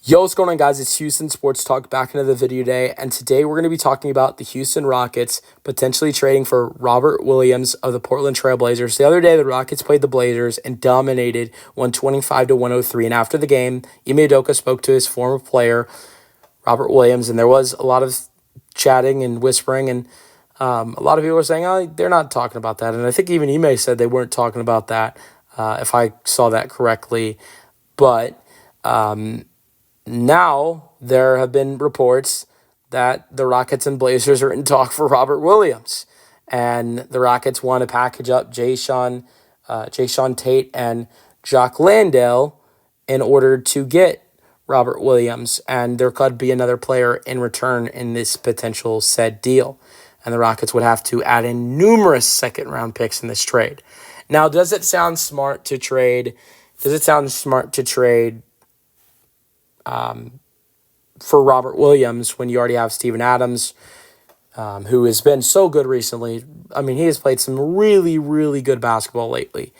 Yo, what's going on, guys? It's Houston Sports Talk back into the video today, and today we're going to be talking about the Houston Rockets potentially trading for Robert Williams of the Portland Trail Blazers. The other day, the Rockets played the Blazers and dominated 125-103, and after the game, Ime Udoka spoke to his former player, Robert Williams, and there was a lot of chatting and whispering, and a lot of people were saying, oh, they're not talking about that, and I think even Ime said they weren't talking about that, if I saw that correctly, but now there have been reports that the Rockets and Blazers are in talk for Robert Williams, and the Rockets want to package up Jae'Sean Tate and Jock Landale in order to get Robert Williams, and there could be another player in return in this potential said deal, and the Rockets would have to add in numerous second-round picks in this trade. Now, does it sound smart to trade? For Robert Williams when you already have Steven Adams, who has been so good recently? I mean, he has played some really, really good basketball lately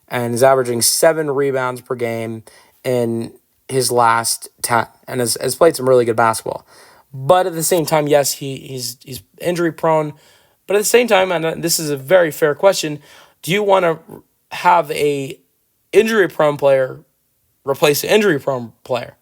and is averaging 7 rebounds per game in his last 10 and has played some really good basketball. But at the same time, yes, he's injury prone. But at the same time, and this is a very fair question, do you want to have a injury prone player replace an injury prone player?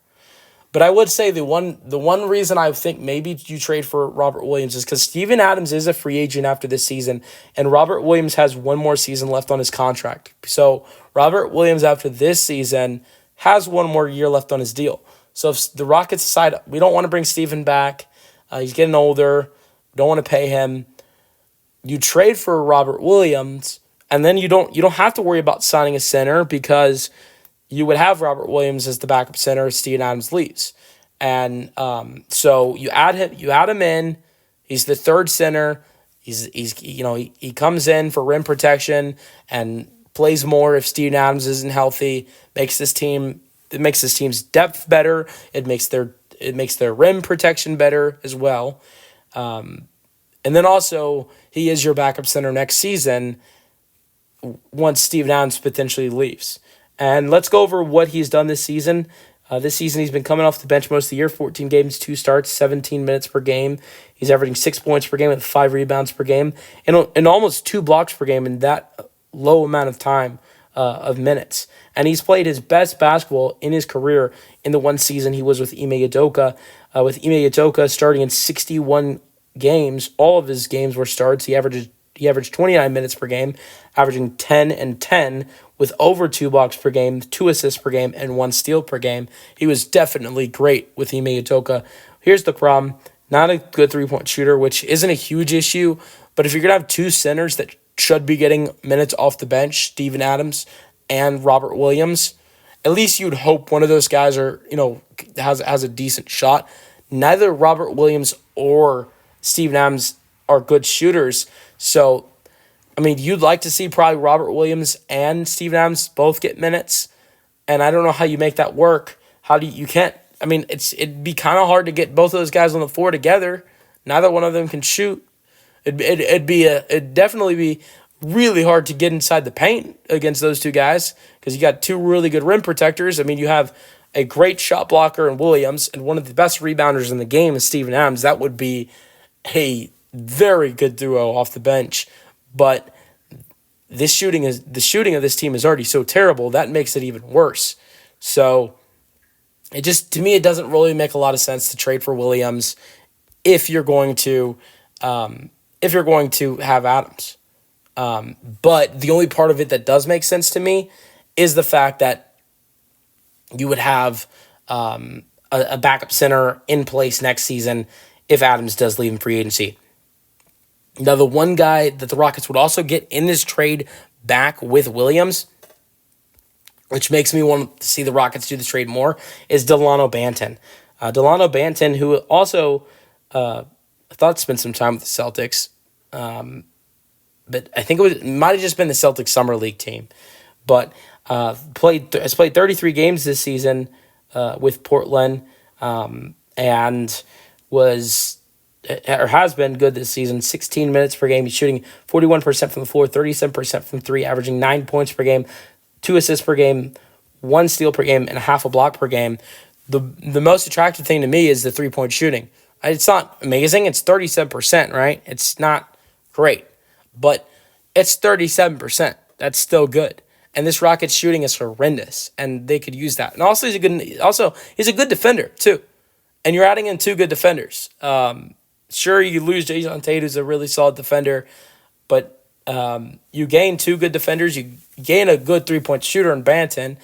But I would say the one reason I think maybe you trade for Robert Williams is because Steven Adams is a free agent after this season, and Robert Williams has one more season left on his contract. So Robert Williams after this season has one more year left on his deal. So if the Rockets decide we don't want to bring Steven back, he's getting older, don't want to pay him, you trade for Robert Williams, and then you don't have to worry about signing a center because you would have Robert Williams as the backup center if Steven Adams leaves. And so you add him in. He's the third center. He comes in for rim protection and plays more if Steven Adams isn't healthy. It makes this team's depth better. It makes their rim protection better as well. And then also he is your backup center next season once Steven Adams potentially leaves. And let's go over what he's done this season. This season, he's been coming off the bench most of the year, 14 games, 2 starts, 17 minutes per game. He's averaging 6 points per game with 5 rebounds per game and almost 2 blocks per game in that low amount of time of minutes. And he's played his best basketball in his career in the one season he was with Ime Udoka. With Ime Udoka starting in 61 games, all of his games were starts. He averaged 29 minutes per game, averaging 10 and 10 with over 2 blocks per game, 2 assists per game, and 1 steal per game. He was definitely great with Ime Udoka. Here's the problem. Not a good three-point shooter, which isn't a huge issue, but if you're going to have 2 centers that should be getting minutes off the bench, Steven Adams and Robert Williams, at least you'd hope one of those guys has a decent shot. Neither Robert Williams or Steven Adams are good shooters, so I mean, you'd like to see probably Robert Williams and Steven Adams both get minutes, and I don't know how you make that work. It'd be kind of hard to get both of those guys on the floor together. Neither one of them can shoot. It'd definitely be really hard to get inside the paint against those two guys because you got 2 really good rim protectors. I mean, you have a great shot blocker in Williams and one of the best rebounders in the game is Steven Adams. That would be a very good duo off the bench. But the shooting of this team is already so terrible that makes it even worse. So to me it doesn't really make a lot of sense to trade for Williams if you're going to have Adams. But the only part of it that does make sense to me is the fact that you would have a backup center in place next season if Adams does leave in free agency. Now, the one guy that the Rockets would also get in this trade back with Williams, which makes me want to see the Rockets do the trade more, is Delano Banton. Delano Banton, who also I thought spent some time with the Celtics, but I think it might have just been the Celtics Summer League team, but has played 33 games this season with Portland, and has been good this season, 16 minutes per game. He's shooting 41% from the floor, 37% from 3, averaging 9 points per game, 2 assists per game, 1 steal per game, and a half a block per game. the most attractive thing to me is the 3-point shooting. It's not amazing. It's 37%, right? It's not great, but it's 37%. That's still good. And this Rockets shooting is horrendous, and they could use that. And also, he's a good defender too. And you're adding in two good defenders. Sure, you lose Jason Tate, who's a really solid defender, but you gain two good defenders. You gain a good 3-point shooter in Banton.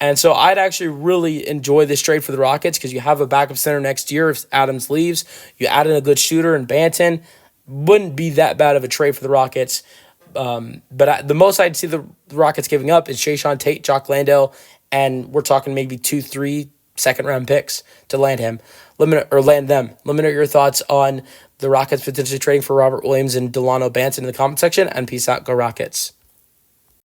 And so I'd actually really enjoy this trade for the Rockets because you have a backup center next year if Adams leaves. You add in a good shooter in Banton. Wouldn't be that bad of a trade for the Rockets. The most I'd see the Rockets giving up is Jason Tate, Jock Landale, and we're talking maybe 2-3 second-round picks to land him. Land them. Let me know your thoughts on the Rockets potentially trading for Robert Williams and Delano Banton in the comment section, and peace out. Go Rockets.